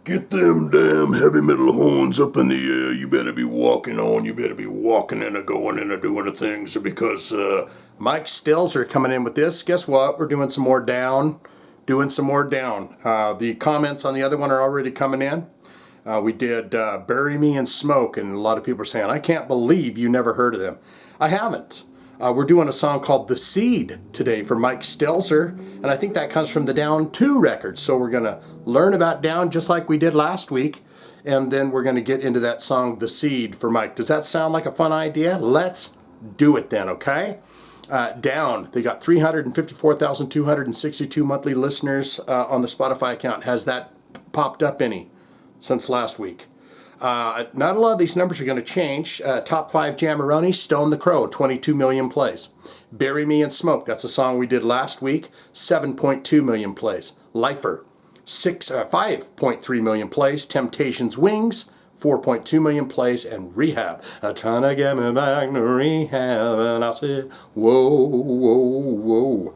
Get them damn heavy metal horns up in the air. You better be walking on. You better be walking and going and doing the things because Mike Stills are coming in with this. Guess what? We're doing some more down. The comments on the other one are already coming in. We did Bury Me in Smoke, and a lot of people are saying, I can't believe you never heard of them. I haven't. We're doing a song called The Seed today for Mike Stelzer, and I think that comes from the Down 2 record. So we're going to learn about Down just like we did last week, and then we're going to get into that song, The Seed, for Mike. Does that sound like a fun idea? Let's do it then, okay? Down, they got 354,262 monthly listeners on the Spotify account. Has that popped up any since last week? Not a lot of these numbers are going to change. Top 5 Jamaroni, Stone the Crow, 22 million plays. Bury Me in Smoke, that's a song we did last week, 7.2 million plays. Lifer, 5.3 million plays. Temptations Wings, 4.2 million plays. And Rehab, trying to get me back to rehab. And I said, whoa, whoa, whoa.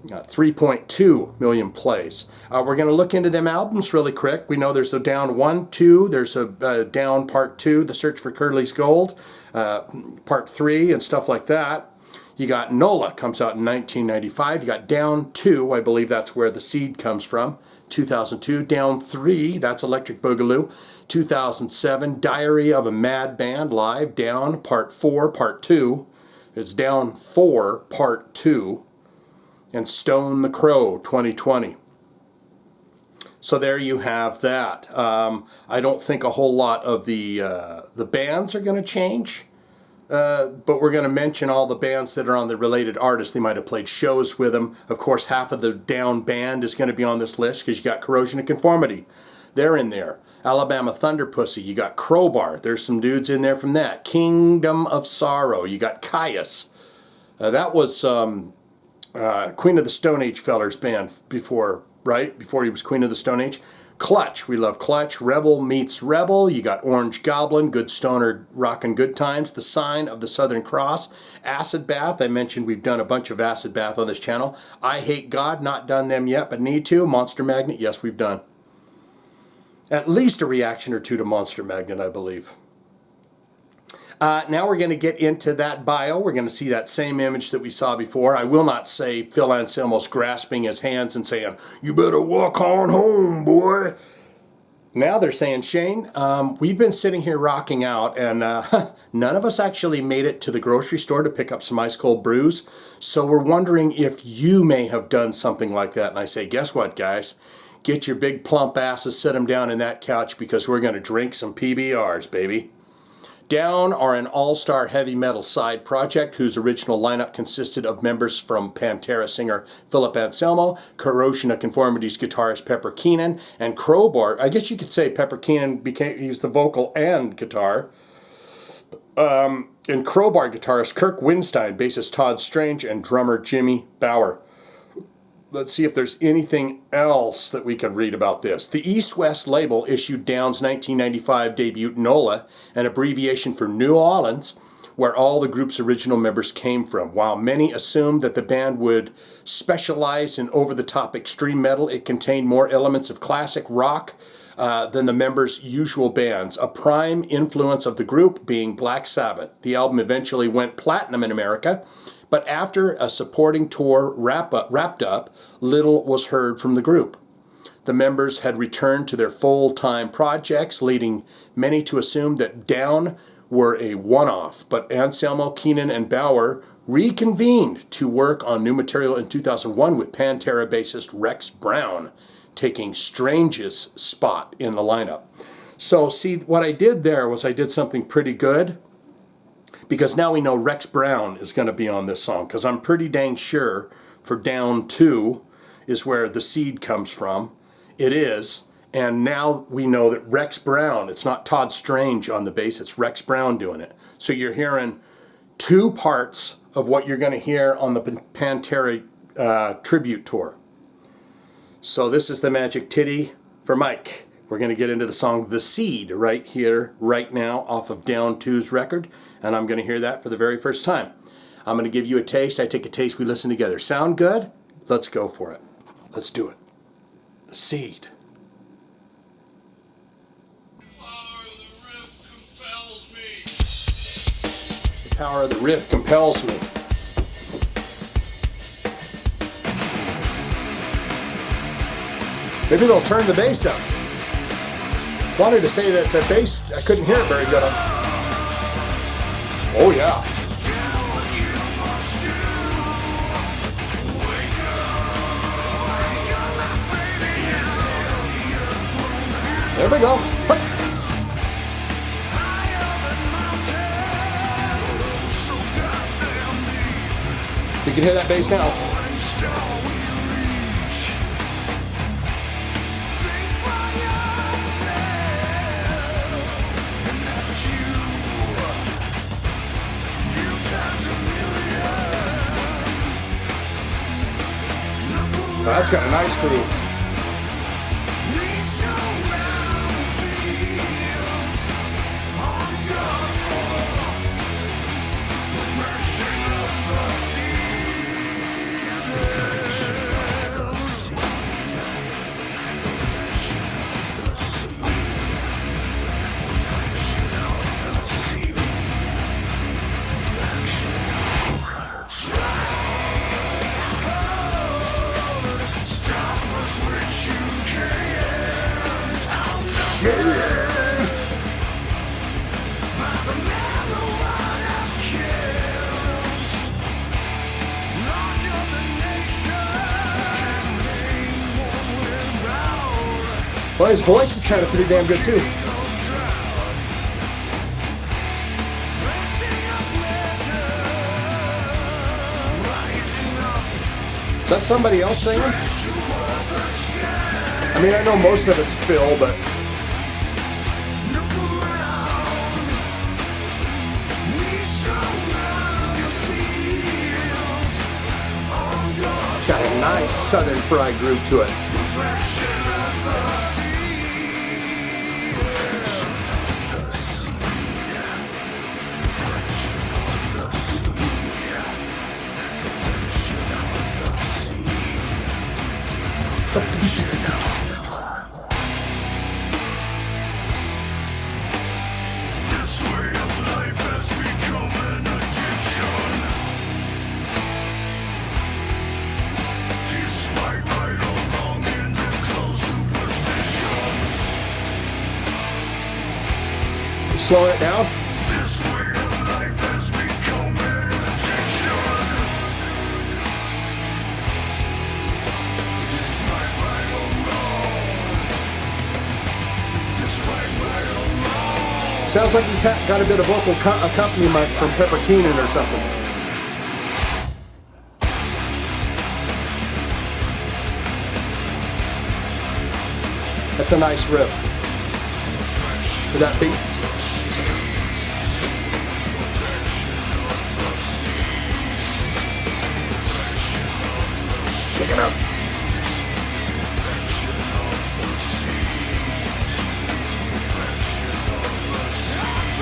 3.2 million plays. We're going to look into them albums really quick. We know there's a Down 1, 2, there's a Down Part 2, The Search for Curly's Gold, Part 3, and stuff like that. You got NOLA, comes out in 1995. You got Down 2, I believe that's where The Seed comes from, 2002. Down 3, that's Electric Boogaloo, 2007. Diary of a Mad Band, Live, Down, Part 4, Part 2. It's Down 4, Part 2. And Stone the Crow, 2020. So there you have that. I don't think a whole lot of the bands are going to change, but we're going to mention all the bands that are on the related artists. They might have played shows with them. Of course, half of the Down band is going to be on this list because you got Corrosion and Conformity. They're in there. Alabama Thunder Pussy. You got Crowbar. There's some dudes in there from that. Kingdom of Sorrow. You got Caius. That was Queen of the Stone Age feller's band before, right? Before he was Queen of the Stone Age. Clutch, we love Clutch. Rebel Meets Rebel. You got Orange Goblin, Good Stoner, Rockin' Good Times. The Sign of the Southern Cross. Acid Bath, I mentioned we've done a bunch of Acid Bath on this channel. I Hate God, not done them yet, but need to. Monster Magnet, yes, we've done at least a reaction or two to Monster Magnet, I believe. Now we're going to get into that bio. We're going to see that same image that we saw before. I will not say Phil Anselmo's grasping his hands and saying, you better walk on home, boy. Now they're saying, Shane, we've been sitting here rocking out, and none of us actually made it to the grocery store to pick up some ice cold brews. So we're wondering if you may have done something like that. And I say, guess what, guys? Get your big plump asses, sit them down in that couch because we're going to drink some PBRs, baby. Down are an all-star heavy metal side project whose original lineup consisted of members from Pantera singer Phil Anselmo, Corrosion of Conformity's guitarist Pepper Keenan, and Crowbar. I guess you could say Pepper Keenan he's the vocal and guitar. And Crowbar guitarist Kirk Windstein, bassist Todd Strange, and drummer Jimmy Bauer. Let's see if there's anything else that we can read about this. The East West label issued Down's 1995 debut NOLA, an abbreviation for New Orleans, where all the group's original members came from. While many assumed that the band would specialize in over-the-top extreme metal, it contained more elements of classic rock than the members' usual bands, a prime influence of the group being Black Sabbath. The album eventually went platinum in America, but after a supporting tour wrapped up, little was heard from the group. The members had returned to their full-time projects, leading many to assume that Down were a one-off. But Anselmo, Keenan, and Bauer reconvened to work on new material in 2001 with Pantera bassist Rex Brown taking Strange's spot in the lineup. So see, what I did there was I did something pretty good, because now we know Rex Brown is going to be on this song, because I'm pretty dang sure for Down 2 is where The Seed comes from. It is, and now we know that Rex Brown, it's not Todd Strange on the bass, it's Rex Brown doing it. So you're hearing two parts of what you're going to hear on the Pantera tribute tour. So this is the Magic Titty for Mike. We're going to get into the song The Seed right here, right now, off of Down 2's record. And I'm going to hear that for the very first time. I'm going to give you a taste. I take a taste. We listen together. Sound good? Let's go for it. Let's do it. The Seed. Power of the riff compels me. Maybe they'll turn the bass up. Wanted to say that the bass, I couldn't hear it very good. Oh yeah. There we go. You can hear that bass now. Well, that's got a nice groove. Well, his voice is kind of pretty damn good too. Is that somebody else singing? I mean, I know most of it's Phil, but it's got a nice southern fried groove to it. Slow it down. Sounds like he's got a bit of vocal accompaniment from Keenan or something. That's a nice riff. For that beat. Check it out.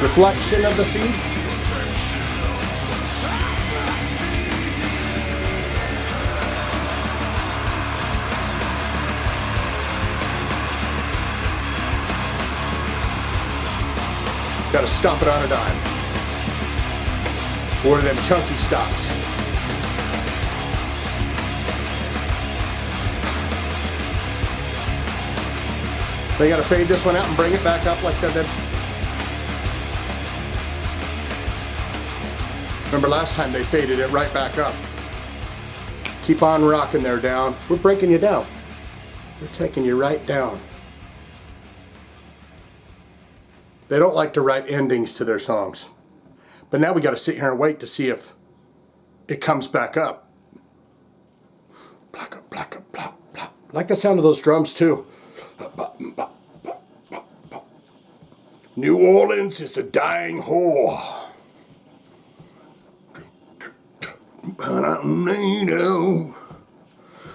Reflection of the sea. Got to stop it on a dime. One of them chunky stops. They got to fade this one out and bring it back up like that. Remember last time they faded it right back up. Keep on rocking there, down. We're breaking you down. We're taking you right down. They don't like to write endings to their songs. But now we got to sit here and wait to see if it comes back up. Black up, black up, black, black. Like the sound of those drums too. New Orleans is a dying whore.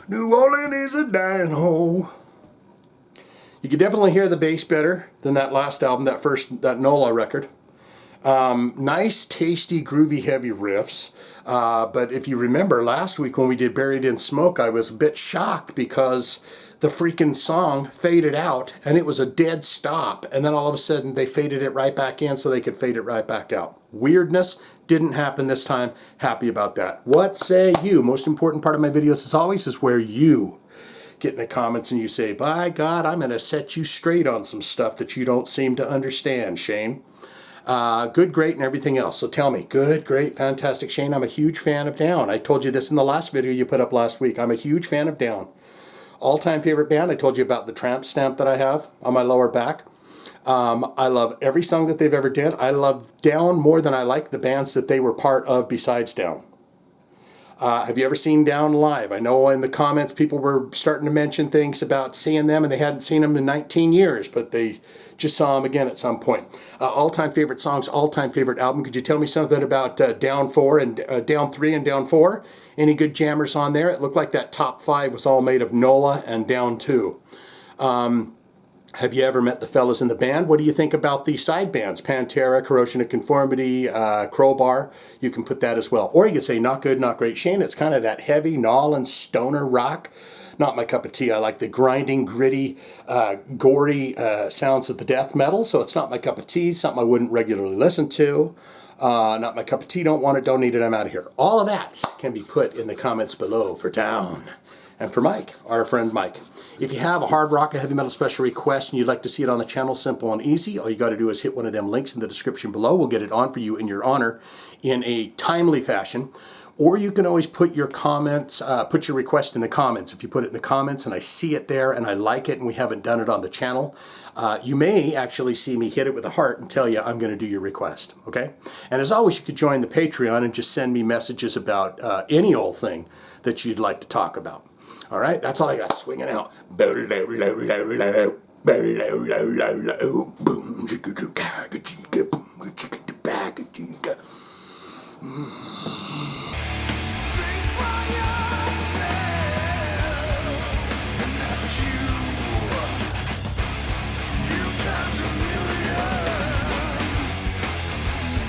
New Orleans is a dying whore. You can definitely hear the bass better than that last album, that NOLA record. Nice, tasty, groovy, heavy riffs. But if you remember last week when we did Buried in Smoke, I was a bit shocked because the freaking song faded out and it was a dead stop. And then all of a sudden they faded it right back in so they could fade it right back out. Weirdness didn't happen this time. Happy about that. What say you? Most important part of my videos, as always, is where you get in the comments and you say, by God, I'm going to set you straight on some stuff that you don't seem to understand, Shane. Good, great, and everything else. So tell me, good, great, fantastic. Shane, I'm a huge fan of Down. I told you this in the last video you put up last week. I'm a huge fan of Down. All-time favorite band, I told you about the tramp stamp that I have on my lower back. I love every song that they've ever did. I love Down more than I like the bands that they were part of besides Down. Have you ever seen Down live? I know in the comments people were starting to mention things about seeing them and they hadn't seen them in 19 years, but they just saw them again at some point. All-time favorite songs, all-time favorite album. Could you tell me something about Down 4 and Down 3 and Down 4? Any good jammers on there? It looked like that top 5 was all made of NOLA and Down 2. Have you ever met the fellas in the band? What do you think about the side bands? Pantera, Corrosion and Conformity, Crowbar. You can put that as well. Or you could say not good, not great. Shane, it's kind of that heavy, gnaw and stoner rock. Not my cup of tea. I like the grinding, gritty, gory sounds of the death metal. So it's not my cup of tea. Something I wouldn't regularly listen to. Not my cup of tea. Don't want it, don't need it. I'm out of here. All of that can be put in the comments below for Down. And for Mike, our friend Mike. If you have a hard rock, a heavy metal special request, and you'd like to see it on the channel, simple and easy, all you got to do is hit one of them links in the description below. We'll get it on for you in your honor in a timely fashion. Or you can always put your comments, put your request in the comments. If you put it in the comments and I see it there and I like it and we haven't done it on the channel, you may actually see me hit it with a heart and tell you I'm going to do your request, okay? And as always, you could join the Patreon and just send me messages about any old thing that you'd like to talk about. All right, that's all I got. Swinging out. Boom.